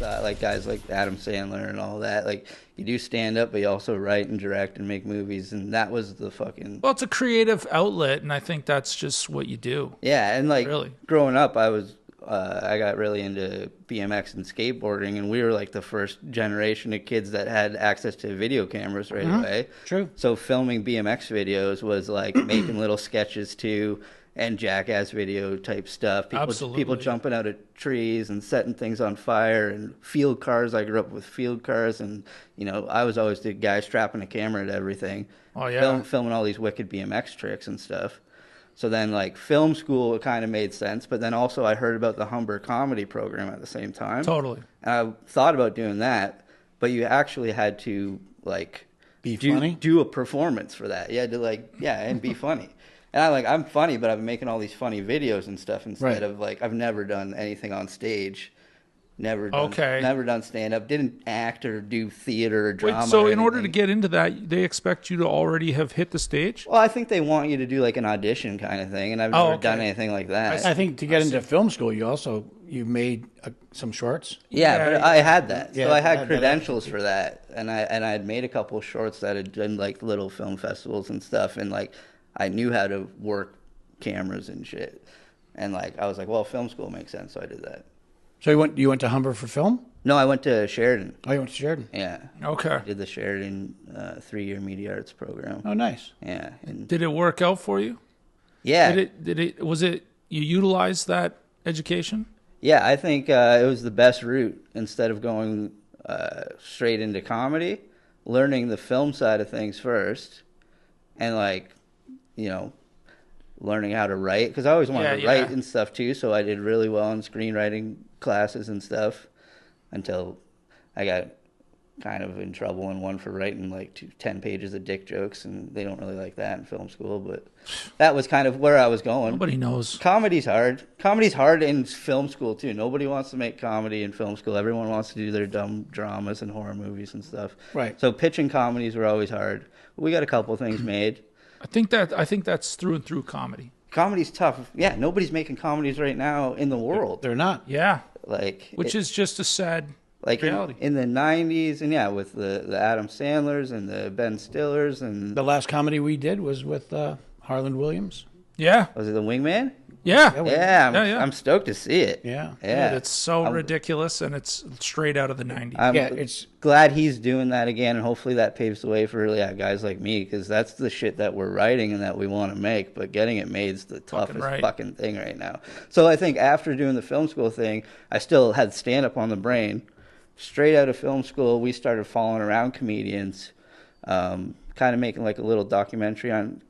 like guys like Adam Sandler and all that. Like you do stand up, but you also write and direct and make movies, and that was the fucking Well, it's a creative outlet, and I think that's just what you do. yeah. And like Really. growing up, I got really into BMX and skateboarding, and we were like the first generation of kids that had access to video cameras right away. True. So filming BMX videos was like making little sketches too, and jackass video type stuff. Absolutely. People jumping out of trees and setting things on fire, and field cars. I grew up with field cars, and I was always the guy strapping a camera to everything. Oh yeah. Filming all these wicked BMX tricks and stuff. So then, like, film school, it kind of made sense. But then also I heard about the Humber comedy program at the same time. Totally. And I thought about doing that, but you actually had to, like... Funny? Do a performance for that. You had to, like, and be funny. And I'm funny, but I've been making all these funny videos and stuff instead of, like, I've never done anything on stage. Never done stand-up. Didn't act or do theater or drama. Wait, so or in order to anything. get into that, they expect you to already have hit the stage? Well, I think they want you to do like an audition kind of thing, and I've never done anything like that. I think to get into film school, you made some shorts. Yeah, but I had that. Yeah, So I had credentials for that, and I had made a couple of shorts that had done like little film festivals and stuff, and like I knew how to work cameras and shit. And like I was like, well, film school makes sense, so I did that. So you went to Humber for film? No, I went to Sheridan. Oh, you went to Sheridan? Yeah. Okay. I did the Sheridan 3-year media arts program. Oh, nice. Yeah. And Did it work out for you? yeah. Was it you utilized that education? Yeah, I think it was the best route. Instead of going straight into comedy, learning the film side of things first, and like, learning how to write. Because I always wanted to write and stuff too, so I did really well in screenwriting classes and stuff until I got kind of in trouble in one for writing like 10 pages of dick jokes, and they don't really like that in film school, but that was kind of where I was going. Nobody knows. Comedy's hard. Comedy's hard in film school too. Nobody wants to make comedy in film school. Everyone wants to do their dumb dramas and horror movies and stuff. Right. So pitching comedies were always hard. We got a couple things made. I think that's through and through comedy. Comedy's tough. Yeah, nobody's making comedies right now in the world. They're not. Yeah. Which is just a sad reality. In the 90s, and with the Adam Sandlers and the Ben Stillers and... The last comedy we did was with Harland Williams. Yeah. Was it The Wingman? Yeah. Yeah, I'm stoked to see it. Yeah. Yeah. It's so ridiculous, and it's straight out of the 90s. It's glad he's doing that again, and hopefully that paves the way for guys like me, because that's the shit that we're writing and that we want to make, but getting it made is the toughest fucking thing right now. So I think after doing the film school thing, I still had stand-up on the brain. Straight out of film school, we started following around comedians, kind of making like a little documentary on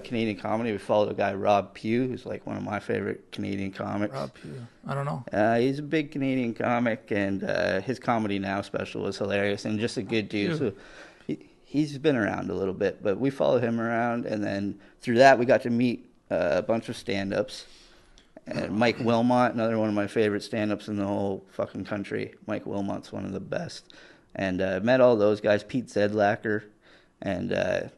Canadian comedy. We followed a guy, Rob Pugh, who's like one of my favorite Canadian comics. Rob Pugh. I don't know. He's a big Canadian comic, and his Comedy Now special was hilarious and just a good dude. So he's been around a little bit, but we followed him around, and then through that we got to meet a bunch of stand-ups. And Mike Wilmot, another one of my favorite stand-ups in the whole fucking country. Mike Wilmot's one of the best. And met all those guys, Pete Zedlacker. And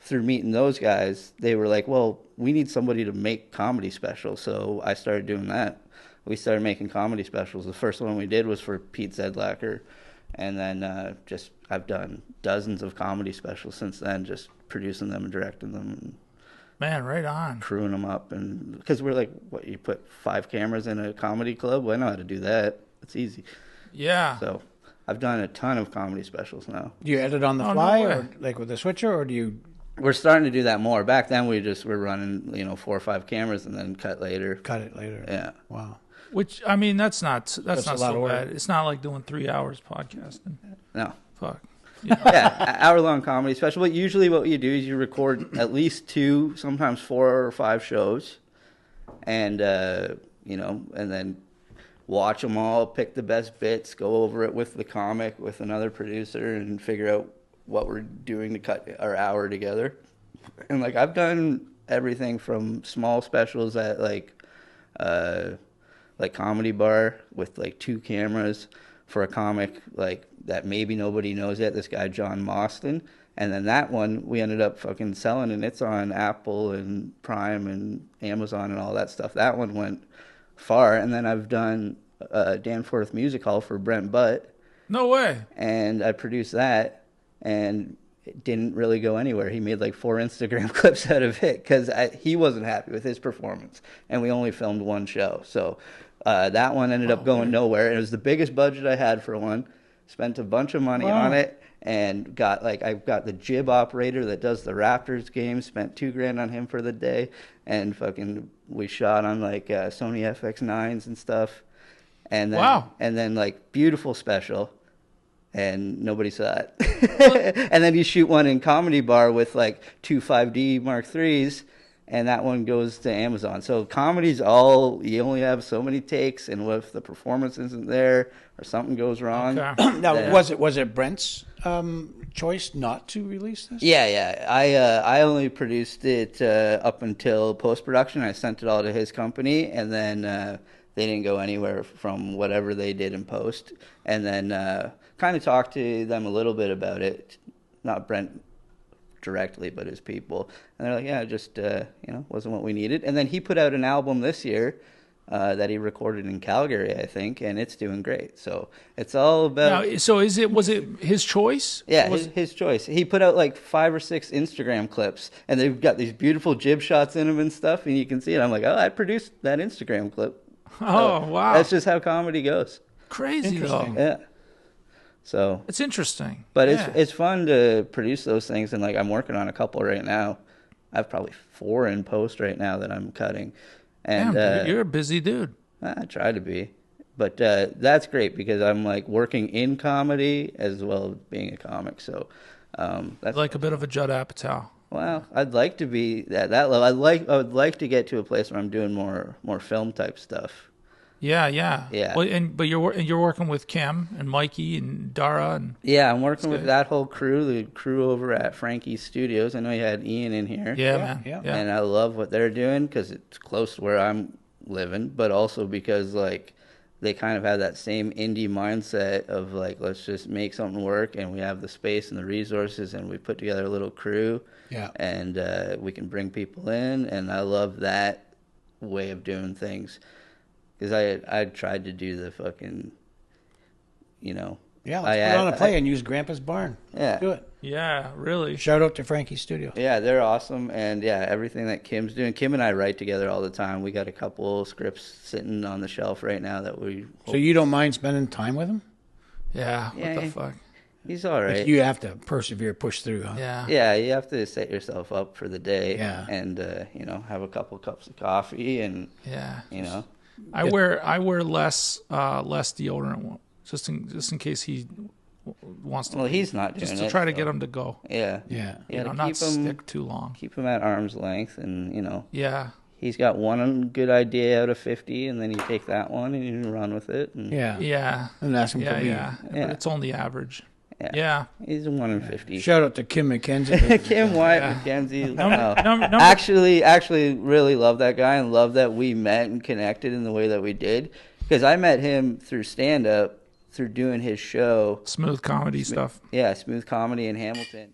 through meeting those guys, they were like, well, we need somebody to make comedy specials. So I started doing that. We started making comedy specials. The first one we did was for Pete Zedlacker. And then I've done dozens of comedy specials since then, just producing them and directing them. And man, right on. Crewing them up. And because we're like, what, you put 5 cameras in a comedy club? Well, I know how to do that. It's easy. Yeah. So I've done a ton of comedy specials now. Do you edit on the fly, or like with a switcher, or do you... We're starting to do that more. Back then, we're running 4 or 5 cameras and then cut later. Cut it later. Yeah. Wow. Which, I mean, that's not a lot so of work. bad. It's not like doing 3 hours podcasting. No. Fuck. Yeah, hour-long comedy special. But usually what you do is you record at least 2, sometimes 4 or 5 shows. And, and then watch them all, pick the best bits, go over it with the comic, with another producer, and figure out what we're doing to cut our hour together. And like I've done everything from small specials at like Comedy Bar with like 2 cameras for a comic like that maybe nobody knows yet, this guy John Mostyn. And then that one we ended up fucking selling, and it's on Apple and Prime and Amazon and all that stuff. That one went far. And then I've done Danforth Music Hall for Brent Butt, No way. and I produced that, and it didn't really go anywhere. He made like 4 Instagram clips out of it because he wasn't happy with his performance, and we only filmed one show. So that one ended up going nowhere. It was the biggest budget I had for one. Spent a bunch of money on it, and I've got the jib operator that does the Raptors game. Spent $2,000 on him for the day, and we shot on like Sony FX9s and stuff. And then, and then like beautiful special. And nobody saw it. And then you shoot one in Comedy Bar with like 2 5D Mark IIIs, and that one goes to Amazon. So comedy's you only have so many takes, and if the performance isn't there or something goes wrong. Okay. Now, was it Brent's choice not to release this? Yeah. I only produced it up until post-production. I sent it all to his company, and then they didn't go anywhere from whatever they did in post. And then kind of talked to them a little bit about it, not Brent directly, but his people. And they're like, yeah, just, wasn't what we needed. And then he put out an album this year that he recorded in Calgary, I think, and it's doing great. So it's all about... Now, so was it his choice? Yeah, his choice. He put out like 5 or 6 Instagram clips, and they've got these beautiful jib shots in them and stuff, and you can see it. I'm like, I produced that Instagram clip. Oh, So wow. that's just how comedy goes. Crazy, though. Yeah. So It's interesting. but it's fun to produce those things, and like I'm working on a couple right now. I have probably 4 in post right now that I'm cutting. And Damn, you're a busy dude. I try to be. But that's great because I'm like working in comedy as well as being a comic. So that's Like a bit of a Judd Apatow. well, I'd like to be at that level. I would like to get to a place where I'm doing more film type stuff. Yeah. Yeah. Well, but you're working with Kim and Mikey and Dara and Yeah, I'm working with that whole crew, the crew over at Frankie's Studios. I know you had Ian in here. man. Yeah. And I love what they're doing because it's close to where I'm living, but also because like they kind of have that same indie mindset of like, let's just make something work, and we have the space and the resources, and we put together a little crew. Yeah. And we can bring people in, and I love that way of doing things. Because I tried to do the fucking, Yeah, let's put on a play and use Grandpa's Barn. Yeah. Do it. Yeah, really. Shout out to Frankie's Studio. Yeah, they're awesome. And yeah, everything that Kim's doing. Kim and I write together all the time. We got a couple scripts sitting on the shelf right now that we... So you don't mind spending time with him? Yeah, what the fuck? He's all right. You have to persevere, push through, huh? Yeah. Yeah, you have to set yourself up for the day. Yeah. And, have a couple cups of coffee and, Yeah. I I wear less deodorant just in case he wants to. Well, he's not doing just it. to try to so. get him to go. Yeah. Yeah. You gotta not keep him, stick too long. keep him at arm's length, and, Yeah. he's got one good idea out of 50, and then you take that one and you run with it. And Yeah. Yeah. And ask him Yeah, for yeah. Yeah. But it's only average. Yeah. Yeah. He's a 1 in 50. Shout out to Kim McKenzie. Kim Wyatt McKenzie. No. Actually, really love that guy and love that we met and connected in the way that we did. Because I met him through stand-up, through doing his show. Smooth comedy stuff. Yeah, Smooth Comedy in Hamilton.